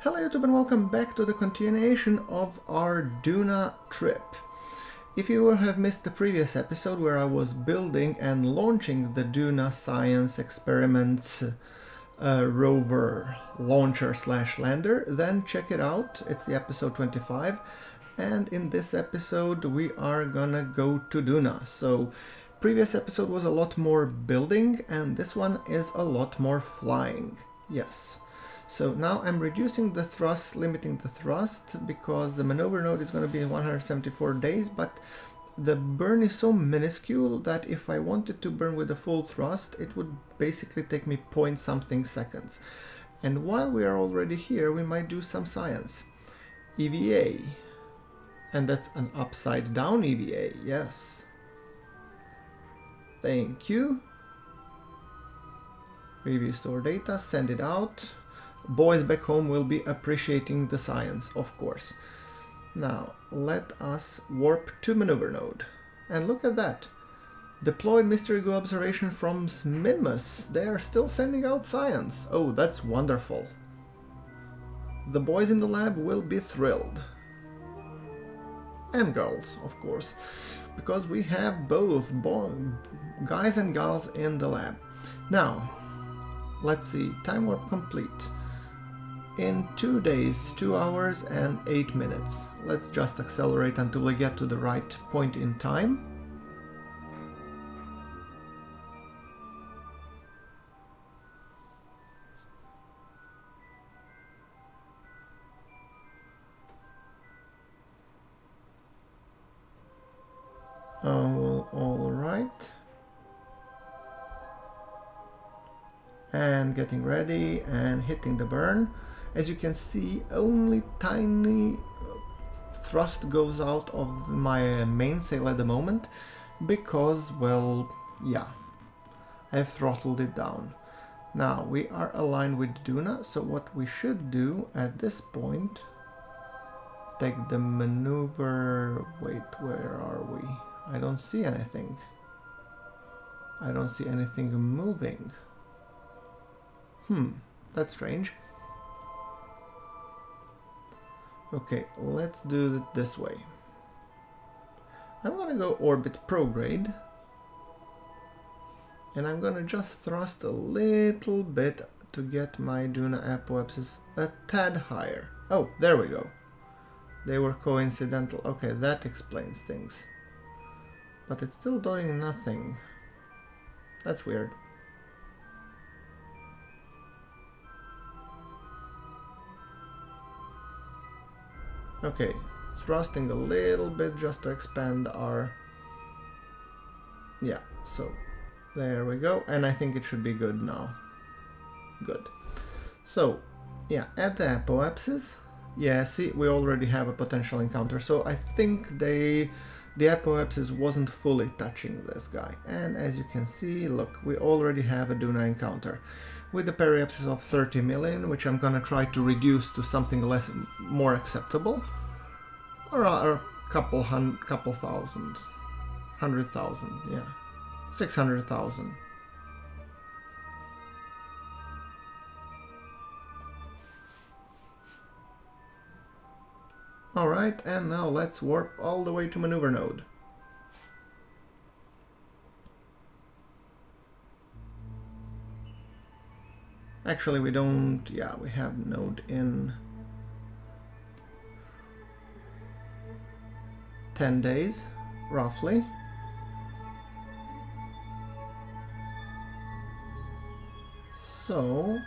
Hello YouTube and welcome back to the continuation of our Duna trip. If you have missed the previous episode where I was building and launching the Duna Science Experiments Rover launcher / lander, then check it out. It's the episode 25, and in this episode we are gonna go to Duna. So previous episode was a lot more building and this one is a lot more flying. Yes. So now I'm reducing the thrust, limiting the thrust, because the maneuver node is going to be in 174 days, but the burn is so minuscule that if I wanted to burn with a full thrust, it would basically take me point something seconds. And while we are already here, we might do some science. EVA. And that's an upside down EVA, yes. Thank you. Review store data, send it out. Boys back home will be appreciating the science, of course. Now, let us warp to maneuver node. And look at that. Deployed mystery goo observation from Minmus. They are still sending out science. Oh, that's wonderful. The boys in the lab will be thrilled. And girls, of course. Because we have both guys and girls in the lab. Now, let's see. Time warp complete. In 2 days, 2 hours and 8 minutes. Let's just accelerate until we get to the right point in time. Oh, all right. And getting ready and hitting the burn. As you can see, only tiny thrust goes out of my mainsail at the moment because, well, yeah, I've throttled it down. Now we are aligned with Duna, so what we should do at this point, take the maneuver. Wait, where are we? I don't see anything. I don't see anything moving. That's strange. Okay, let's do it this way. I'm gonna go orbit prograde. And I'm gonna just thrust a little bit to get my Duna apoapsis a tad higher. Oh, there we go. They were coincidental. Okay, that explains things. But it's still doing nothing. That's weird. Okay, thrusting a little bit just to expand our... Yeah, so there we go. And I think it should be good now. Good. So, yeah, at the apoapsis, yeah, see, we already have a potential encounter. So I think the apoapsis wasn't fully touching this guy. And as you can see, look, we already have a Duna encounter with a periapsis of 30 million, which I'm gonna try to reduce to something more acceptable, or a couple thousand, 100,000, yeah, 600,000. All right, and now let's warp all the way to maneuver node. Actually, we don't, yeah, we have node in 10 days, roughly. So,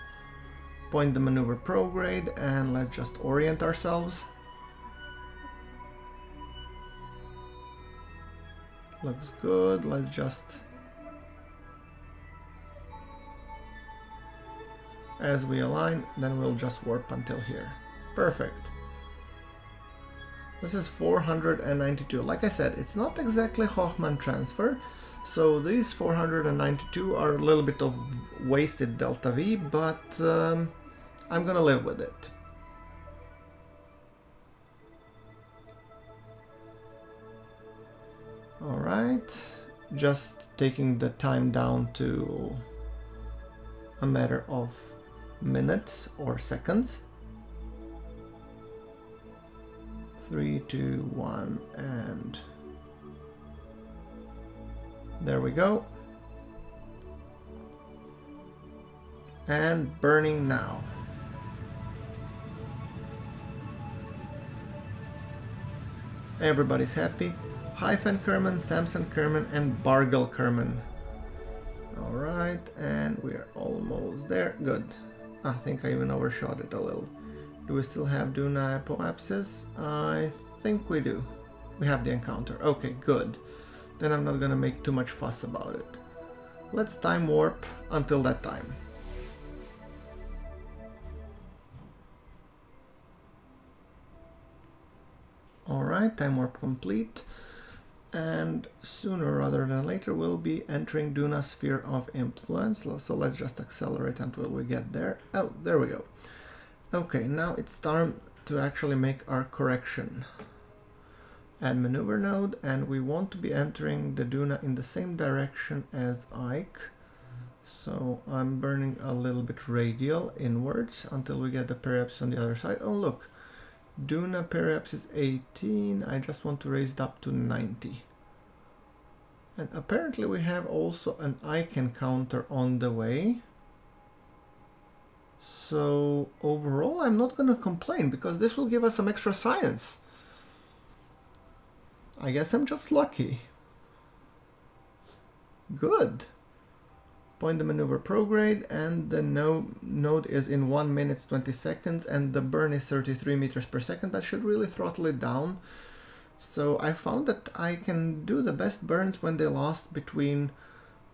point the maneuver prograde and let's just orient ourselves. Looks good, let's just... As we align, then we'll just warp until here. Perfect. This is 492. Like I said, it's not exactly Hoffman transfer, so these 492 are a little bit of wasted delta V, but I'm gonna live with it. Alright, just taking the time down to a matter of minutes or seconds. 3, 2, 1, and there we go. And burning now. Everybody's happy. Hyphen Kerman, Samson Kerman, and Bargel Kerman. Alright, and we're almost there. Good. I think I even overshot it a little. Do we still have Duna apoapsis? I think we do. We have the encounter. Okay, good. Then I'm not gonna make too much fuss about it. Let's time warp until that time. Alright, time warp complete. And sooner rather than later we'll be entering Duna's sphere of influence. So let's just accelerate until we get there. Oh, there we go. Okay, now it's time to actually make our correction. Add maneuver node, and we want to be entering the Duna in the same direction as Ike. So I'm burning a little bit radial inwards until we get the periapsis on the other side. Oh look, Duna periapsis is 18. I just want to raise it up to 90. And apparently we have also an Ike encounter on the way. So overall I'm not going to complain because this will give us some extra science. I guess I'm just lucky. Good. Point the maneuver prograde, and the node is in 1 minute 20 seconds, and the burn is 33 meters per second. That should really throttle it down. So I found that I can do the best burns when they last between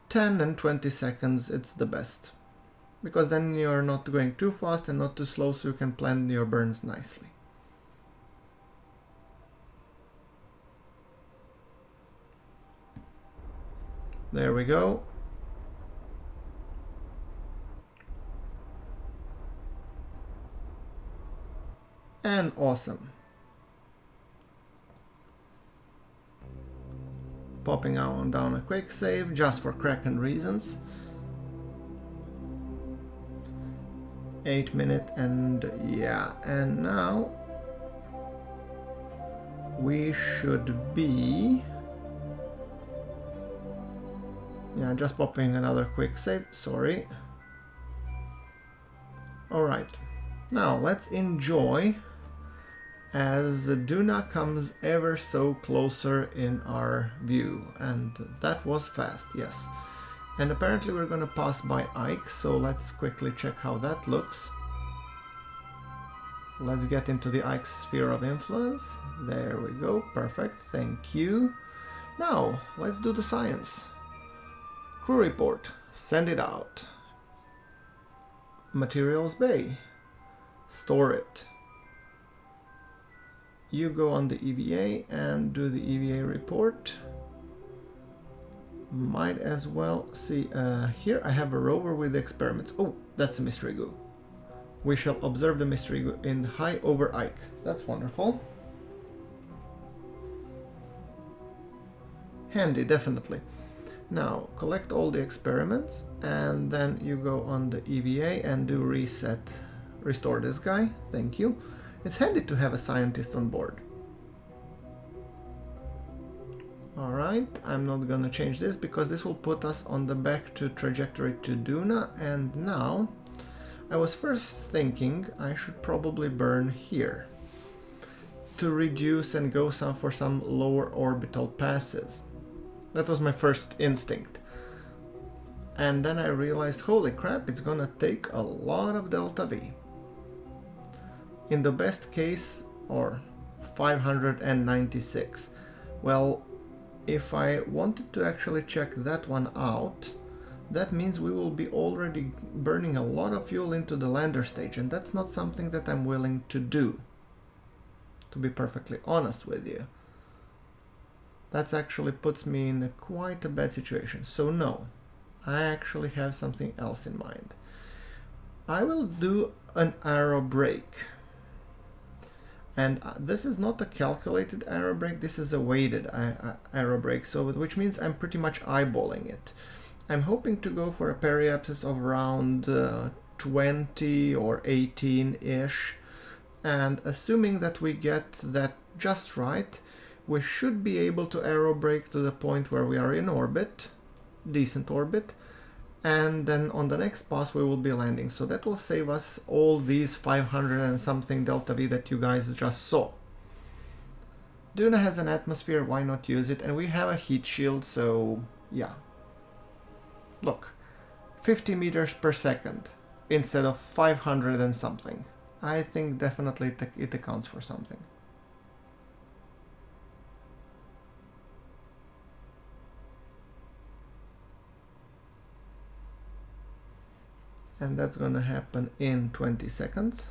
10 and 20 seconds. It's the best. Because then you're not going too fast and not too slow, so you can plan your burns nicely. There we go. And awesome. Popping on down a quick save just for Kraken reasons. 8 minute, and yeah, and now we should be, yeah, just popping another quick save, sorry. Alright, now let's enjoy as Duna comes ever so closer in our view, and that was fast, yes. And apparently we're gonna pass by Ike, so let's quickly check how that looks. Let's get into the Ike sphere of influence. There we go, perfect, thank you. Now, let's do the science. Crew report, send it out. Materials bay, store it. You go on the EVA and do the EVA report. Might as well see, here I have a rover with experiments. Oh, that's a mystery goo. We shall observe the mystery goo in high over Ike. That's wonderful. Handy, definitely. Now, collect all the experiments, and then you go on the EVA and do reset. Restore this guy, thank you. It's handy to have a scientist on board. Alright, I'm not gonna change this because this will put us on the back to trajectory to Duna, and now I was first thinking I should probably burn here to reduce and go for some lower orbital passes. That was my first instinct. And then I realized, holy crap, it's gonna take a lot of delta V. In the best case, or 596. Well, if I wanted to actually check that one out, that means we will be already burning a lot of fuel into the lander stage, and that's not something that I'm willing to do, to be perfectly honest with you. That actually puts me in quite a bad situation. So no, I actually have something else in mind. I will do an aerobrake. And this is not a calculated aerobrake, this is a weighted aerobrake, so which means I'm pretty much eyeballing it. I'm hoping to go for a periapsis of around 20 or 18-ish, and assuming that we get that just right, we should be able to aerobrake to the point where we are in orbit, decent orbit, and then on the next pass we will be landing. So that will save us all these 500 and something delta V that you guys just saw. Duna has an atmosphere, why not use it? And we have a heat shield, so yeah. Look, 50 meters per second instead of 500 and something. I think definitely it accounts for something. And that's gonna happen in 20 seconds.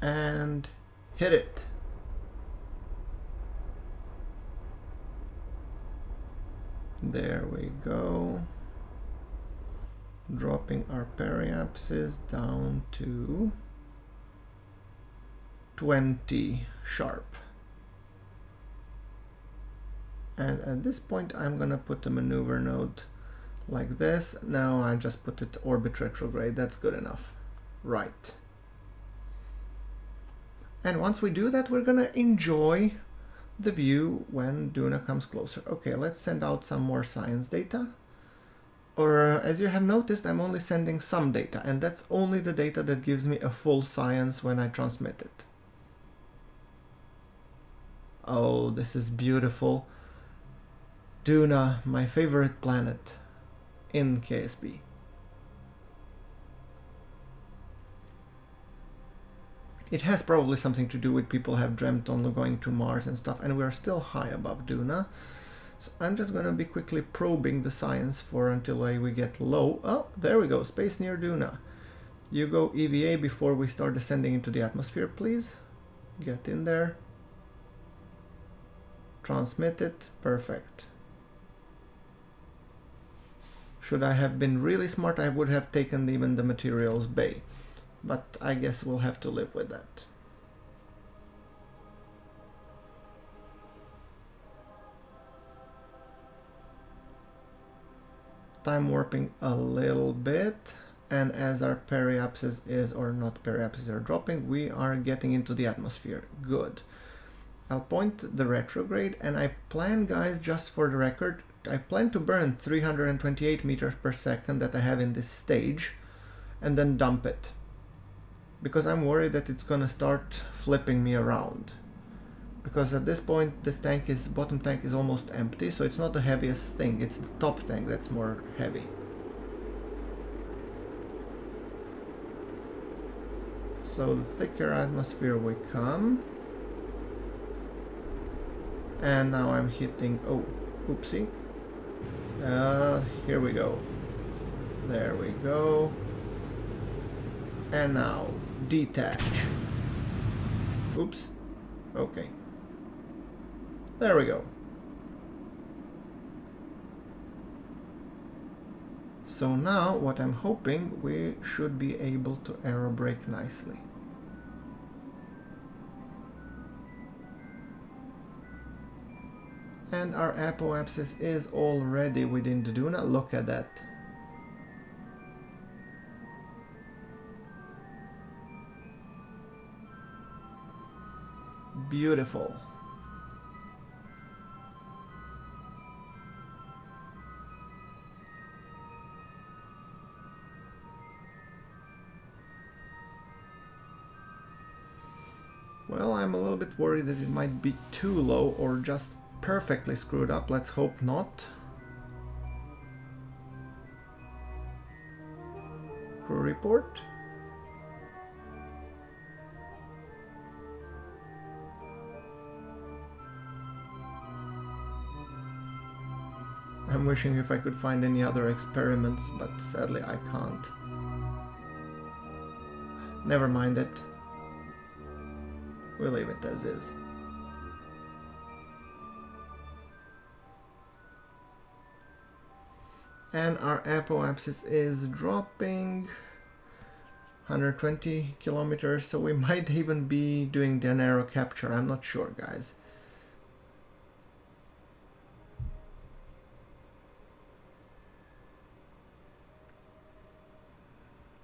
And hit it. There we go. Dropping our periapses down to 20 sharp. And at this point I'm gonna put a maneuver node like this. Now I just put it orbit retrograde, that's good enough. Right. And once we do that, we're gonna enjoy the view when Duna comes closer. Okay, let's send out some more science data. Or as you have noticed, I'm only sending some data, and that's only the data that gives me a full science when I transmit it. Oh, this is beautiful. Duna, my favorite planet in KSP. It has probably something to do with people have dreamt on going to Mars and stuff, and we're still high above Duna. So I'm just going to be quickly probing the science for until we get low. Oh, there we go, space near Duna. You go EVA before we start descending into the atmosphere, please. Get in there. Transmit it, perfect. Should I have been really smart, I would have taken even the materials bay. But I guess we'll have to live with that. Time warping a little bit, and as our periapsis is, or not periapsis are dropping, we are getting into the atmosphere. Good. I'll point the retrograde, and I plan, guys, just for the record, I plan to burn 328 meters per second that I have in this stage, and then dump it. Because I'm worried that it's gonna start flipping me around. Because at this point this tank is, bottom tank is almost empty, so it's not the heaviest thing, it's the top tank that's more heavy. So the thicker atmosphere we come. And now I'm hitting, oh, oopsie. Here we go. There we go. And now detach. Oops. Okay. There we go. So now what I'm hoping, we should be able to aerobrake nicely. And our apoapsis is already within the Duna. Look at that. Beautiful. Well, I'm a little bit worried that it might be too low or just perfectly screwed up. Let's hope not. Crew report. I'm wishing if I could find any other experiments, but sadly I can't. Never mind it. We'll leave it as is. And our apoapsis is dropping 120 kilometers, so we might even be doing the narrow capture. I'm not sure, guys.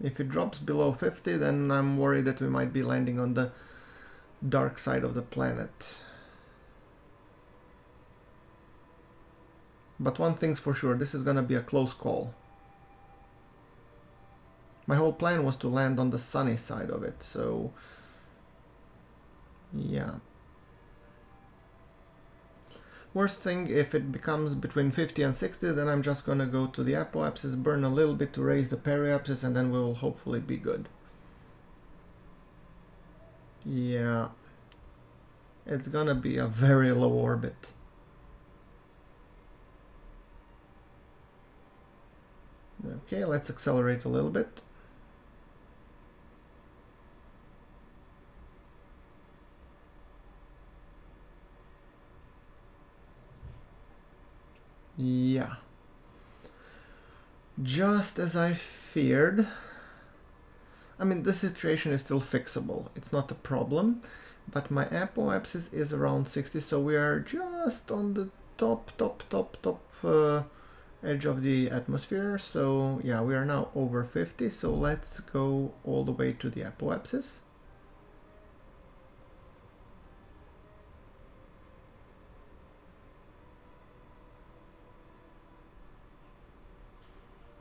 If it drops below 50, then I'm worried that we might be landing on the dark side of the planet. But one thing's for sure, this is gonna be a close call. My whole plan was to land on the sunny side of it, so yeah. Worst thing, if it becomes between 50 and 60, then I'm just gonna go to the apoapsis, burn a little bit to raise the periapsis, and then we will hopefully be good. Yeah. It's gonna be a very low orbit. Okay, let's accelerate a little bit. Yeah. Just as I feared. I mean, the situation is still fixable. It's not a problem. But my apoapsis is around 60, so we are just on the top edge of the atmosphere. So yeah, we are now over 50, so let's go all the way to the apoapsis.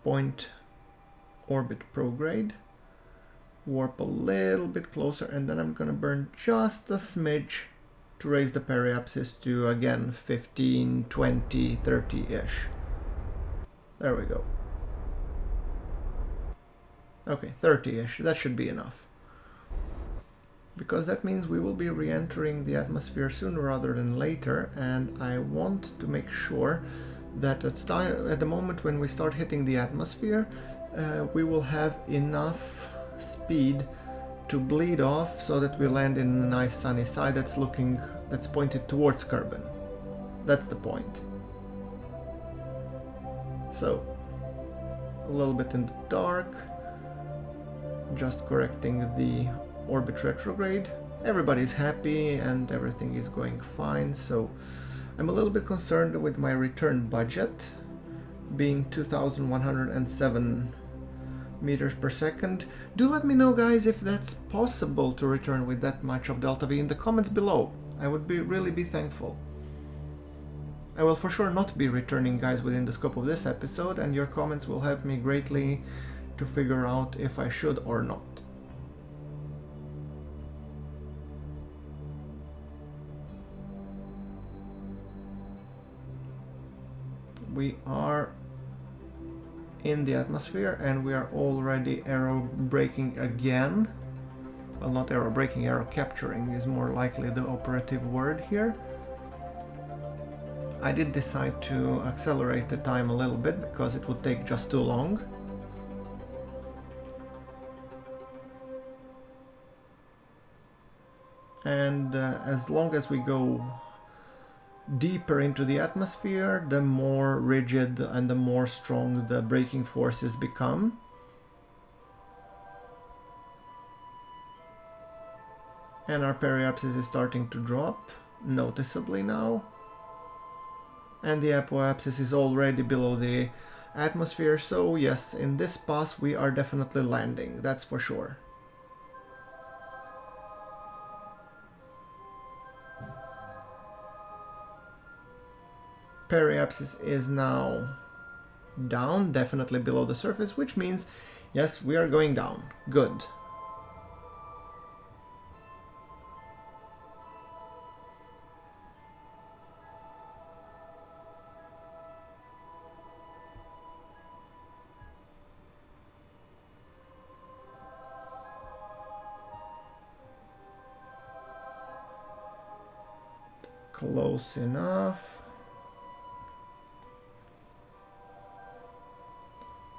Point orbit prograde. Warp a little bit closer, and then I'm gonna burn just a smidge to raise the periapsis to, again, 15, 20, 30-ish. There we go. Okay, 30-ish, that should be enough. Because that means we will be re-entering the atmosphere sooner rather than later, and I want to make sure that at the moment when we start hitting the atmosphere, we will have enough speed to bleed off so that we land in a nice sunny side that's pointed towards Kerbal. That's the point. So a little bit in the dark, just correcting the orbit retrograde. Everybody's happy and everything is going fine, so I'm a little bit concerned with my return budget being 2107 meters per second. Do let me know, guys, if that's possible to return with that much of delta V in the comments below. I would really be thankful. I will for sure not be returning, guys, within the scope of this episode, and your comments will help me greatly to figure out if I should or not. We are in the atmosphere and we are already aerobraking again. Well, not aerobraking, aero capturing is more likely the operative word here. I did decide to accelerate the time a little bit because it would take just too long. And as long as we go deeper into the atmosphere, the more rigid and the more strong the braking forces become. And our periapsis is starting to drop noticeably now. And the apoapsis is already below the atmosphere, so yes, in this pass we are definitely landing, that's for sure. Periapsis is now down, definitely below the surface, which means, yes, we are going down. Good. Close enough.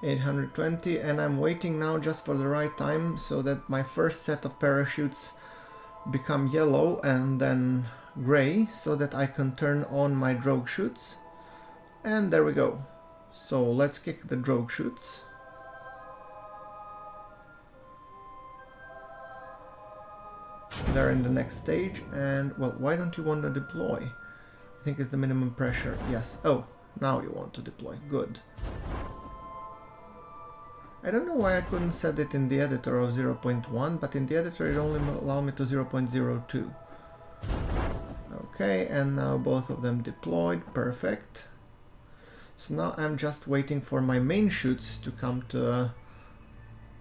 820, and I'm waiting now just for the right time so that my first set of parachutes become yellow and then gray so that I can turn on my drogue chutes. And there we go. So let's kick the drogue chutes. They're in the next stage, and well, why don't you want to deploy? I think it's the minimum pressure. Yes. Oh, now you want to deploy. Good. I don't know why I couldn't set it in the editor of 0.1, but in the editor it only allowed me to 0.02. Okay, and now both of them deployed, perfect. So now I'm just waiting for my main chutes to come to a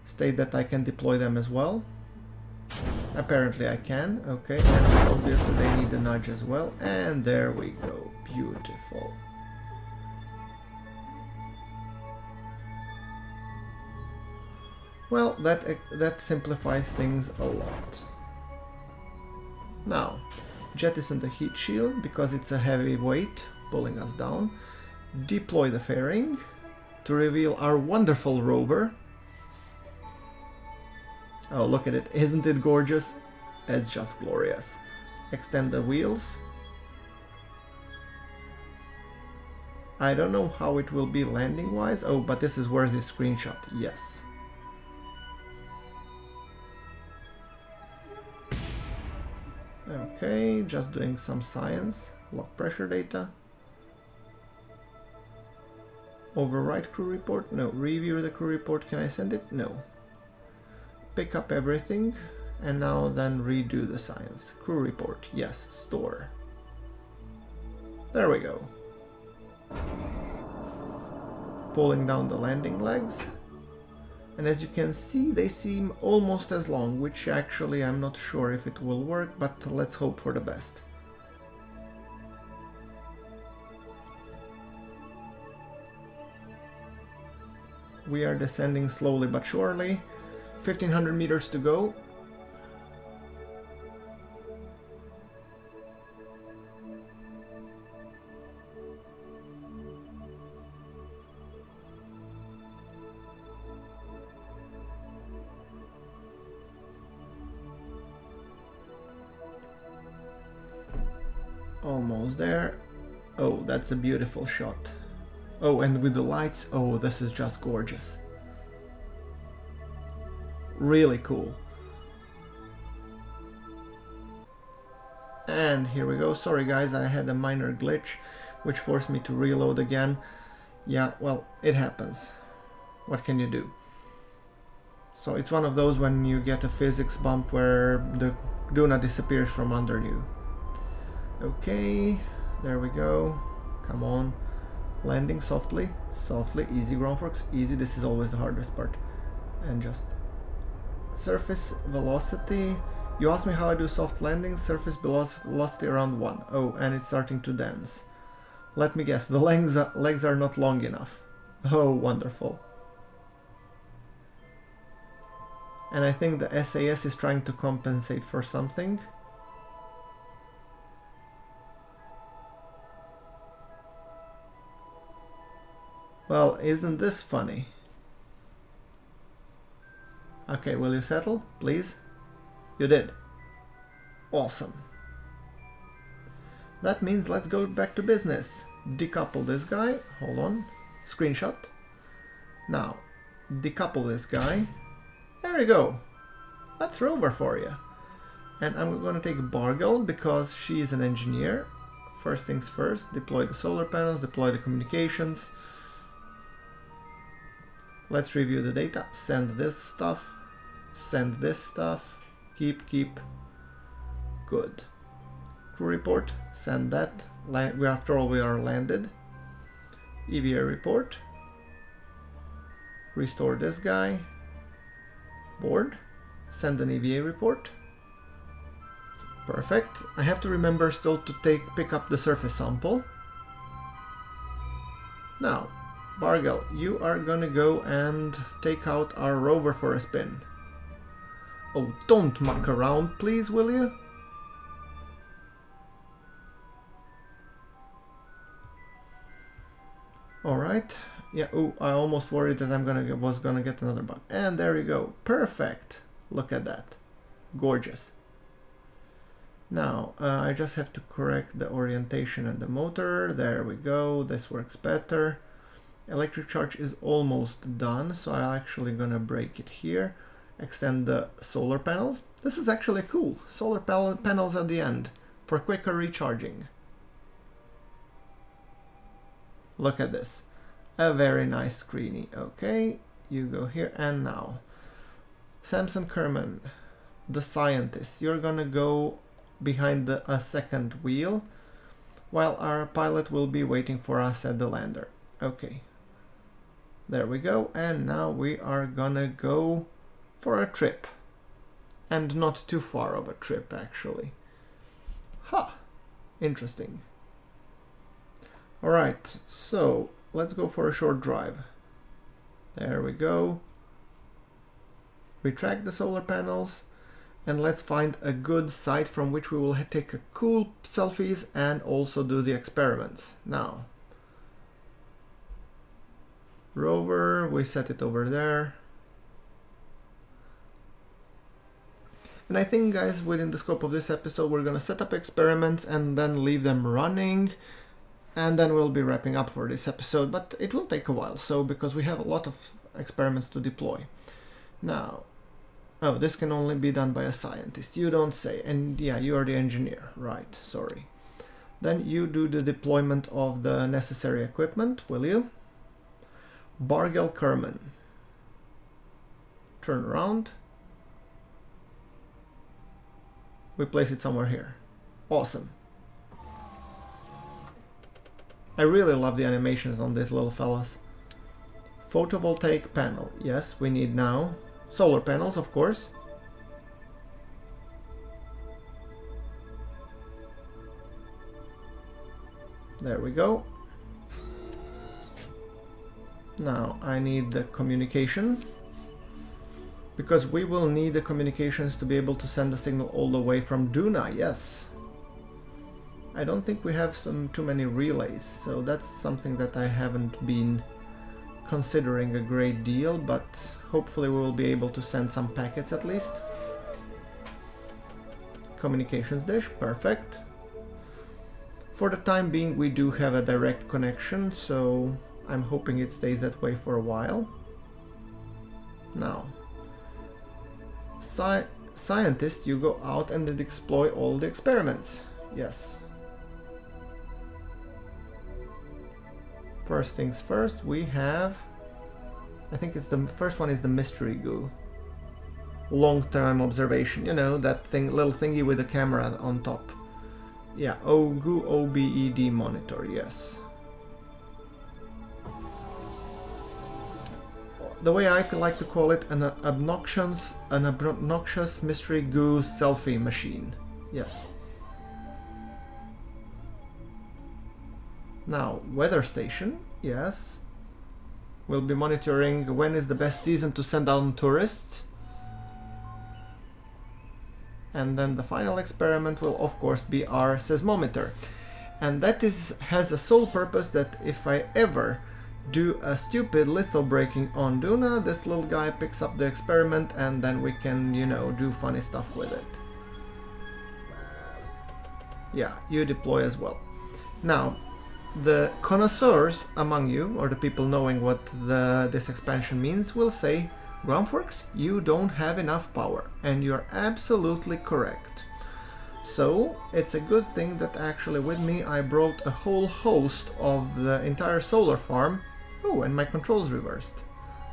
state that I can deploy them as well. Apparently I can, okay, and obviously they need a nudge as well, and there we go, beautiful. Well, that simplifies things a lot. Now, jettison the heat shield because it's a heavy weight pulling us down. Deploy the fairing to reveal our wonderful rover. Oh, look at it. Isn't it gorgeous? It's just glorious. Extend the wheels. I don't know how it will be landing wise. Oh, but this is worthy screenshot. Yes. Okay, just doing some science. Lock pressure data. Overwrite crew report? No. Review the crew report. Can I send it? No. Pick up everything and now then redo the science. Crew report. Yes. Store. There we go. Pulling down the landing legs. And as you can see, they seem almost as long, which actually I'm not sure if it will work, but let's hope for the best. We are descending slowly but surely. 1500 meters to go. Almost there. Oh, that's a beautiful shot. Oh, and with the lights, oh, this is just gorgeous. Really cool. And here we go. Sorry guys, I had a minor glitch which forced me to reload again. Yeah, well, it happens. What can you do? So it's one of those when you get a physics bump where the Duna disappears from under you. Okay, there we go. Come on. Landing softly, softly, easy GrunfWorks, easy. This is always the hardest part. And just surface velocity. You asked me how I do soft landing. Surface velocity around 1. Oh, and it's starting to dance. Let me guess, the legs are not long enough. Oh, wonderful. And I think the SAS is trying to compensate for something. Well, isn't this funny? Okay, will you settle, please? You did. Awesome. That means let's go back to business. Decouple this guy. Hold on. Screenshot. Now, decouple this guy. There you go. That's Rover for you. And I'm going to take Bargel because she's an engineer. First things first, deploy the solar panels, deploy the communications. Let's review the data. Send this stuff. Send this stuff. Keep. Good. Crew report. Send that. After all, we are landed. EVA report. Restore this guy. Board. Send an EVA report. Perfect. I have to remember still to pick up the surface sample. Now, Bargel, you are gonna go and take out our rover for a spin. Oh, don't muck around, please, will you? Alright. Yeah, oh, I almost worried that was gonna get another bug. And there you go. Perfect. Look at that. Gorgeous. Now, I just have to correct the orientation and the motor. There we go. This works better. Electric charge is almost done, so I'm actually gonna break it here. Extend the solar panels. This is actually cool. Solar panels at the end for quicker recharging. Look at this. A very nice screeny. Okay, you go here. And now, Samson Kerman, the scientist, you're gonna go behind a second wheel, while our pilot will be waiting for us at the lander. Okay. There we go, and now we are gonna go for a trip. And not too far of a trip, actually. Ha! Interesting. Alright, so let's go for a short drive. There we go. Retract the solar panels, and let's find a good site from which we will take a cool selfies and also do the experiments. Now, Rover, we set it over there. And I think, guys, within the scope of this episode, we're gonna set up experiments and then leave them running, and then we'll be wrapping up for this episode, but it will take a while, so because we have a lot of experiments to deploy. Now, oh, this can only be done by a scientist, you don't say, and yeah, you are the engineer, right, sorry. Then you do the deployment of the necessary equipment, will you? Bargel Kerman. Turn around. We place it somewhere here. Awesome. I really love the animations on these little fellas. Photovoltaic panel. Yes, we need now. Solar panels, of course. There we go. Now I need the communication, because we will need the communications to be able to send the signal all the way from Duna, yes. I don't think we have too many relays, so that's something that I haven't been considering a great deal, but hopefully we will be able to send some packets at least. Communications dish, perfect. For the time being we do have a direct connection, so I'm hoping it stays that way for a while. Now, scientist, you go out and deploy all the experiments. Yes. First things first, we have, I think it's the first one is the mystery goo. Long-term observation, you know, that thing, little thingy with the camera on top. Yeah, goo OBED monitor, yes. The way I like to call it, an obnoxious mystery goo selfie machine. Yes. Now, weather station, yes. We'll be monitoring when is the best season to send down tourists. And then the final experiment will of course be our seismometer. And that has a sole purpose that if I ever do a stupid lithobraking on Duna, this little guy picks up the experiment and then we can, you know, do funny stuff with it. Yeah, you deploy as well. Now, the connoisseurs among you, or the people knowing what this expansion means, will say, GrunfWorks, you don't have enough power, and you're absolutely correct. So, it's a good thing that actually with me I brought a whole host of the entire solar farm. Oh, and my controls reversed.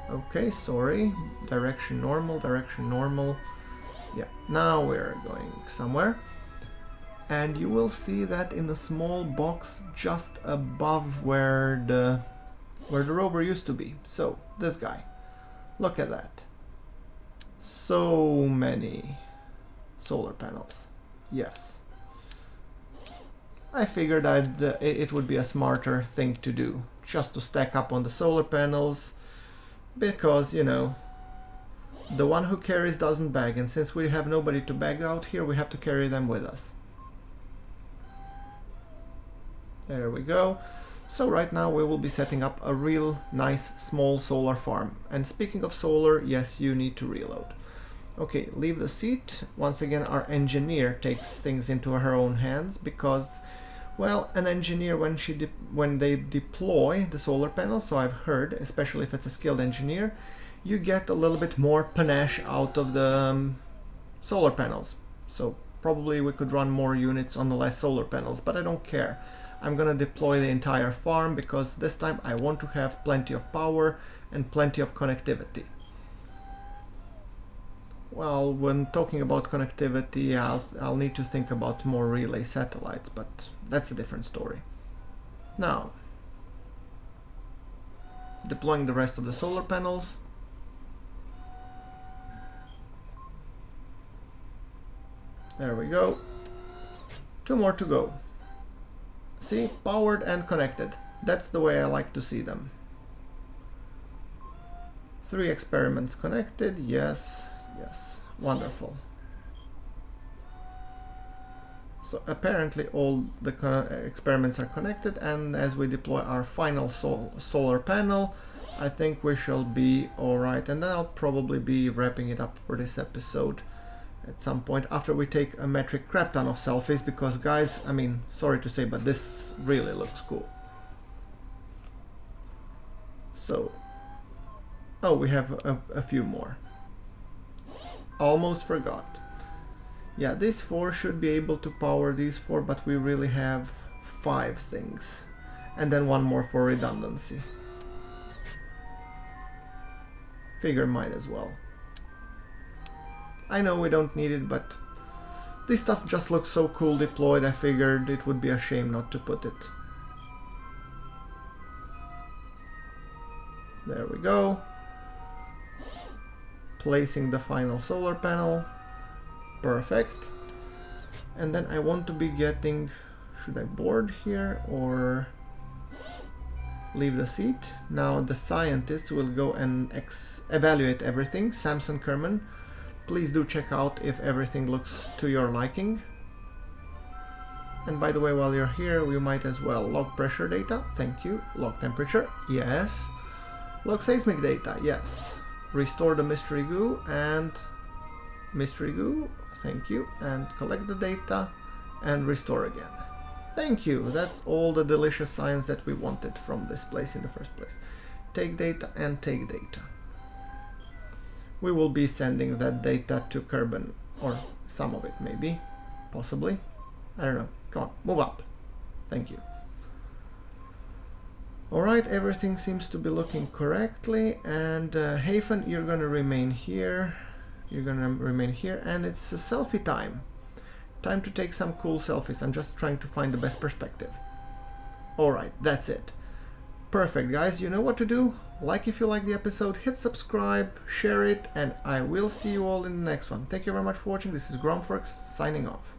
Okay, sorry. Direction normal, direction normal. Yeah, now we're going somewhere. And you will see that in the small box just above where the rover used to be. So, this guy. Look at that. So many solar panels. Yes. I figured it would be a smarter thing to do, just to stack up on the solar panels, because, you know, the one who carries doesn't bag, and since we have nobody to bag out here, we have to carry them with us. There we go. So right now we will be setting up a real nice small solar farm. And speaking of solar, yes, you need to reload. Okay, leave the seat. Once again, our engineer takes things into her own hands because, well, an engineer, when they deploy the solar panels, so I've heard, especially if it's a skilled engineer, you get a little bit more panache out of the solar panels. So probably we could run more units on the less solar panels, but I don't care. I'm gonna deploy the entire farm because this time I want to have plenty of power. and plenty of connectivity. Well, when talking about connectivity, I'll need to think about more relay satellites, but that's a different story. Now, deploying the rest of the solar panels. There we go. 2 more to go. See, powered and connected. That's the way I like to see them. 3 experiments connected, yes, yes, wonderful. So apparently all the experiments are connected, and as we deploy our final solar panel, I think we shall be alright, and then I'll probably be wrapping it up for this episode at some point after we take a metric crap ton of selfies, because guys, I mean, sorry to say, but this really looks cool. So, oh, we have a few more. Almost forgot. Yeah, these 4 should be able to power these 4, but we really have 5 things. And then 1 more for redundancy. Figure might as well. I know we don't need it, but this stuff just looks so cool deployed, I figured it would be a shame not to put it. There we go. Placing the final solar panel. Perfect. And then I want to be getting... Should I board here or leave the seat? Now the scientists will go and evaluate everything. Samson Kerman, please do check out if everything looks to your liking. And by the way, while you're here, we might as well log pressure data. Thank you. Log temperature. Yes. Log seismic data. Yes. Restore the mystery goo and mystery goo. Thank you. And collect the data and restore again. Thank you. That's all the delicious science that we wanted from this place in the first place. Take data and take data. We will be sending that data to Kerbal, or some of it maybe, possibly. I don't know. Come on, move up. Thank you. Alright, everything seems to be looking correctly, and Hafen, you're gonna remain here. You're gonna remain here, and it's a selfie time. Time to take some cool selfies. I'm just trying to find the best perspective. Alright, that's it. Perfect, guys. You know what to do. Like if you like the episode, hit subscribe, share it, and I will see you all in the next one. Thank you very much for watching. This is GrunfWorks signing off.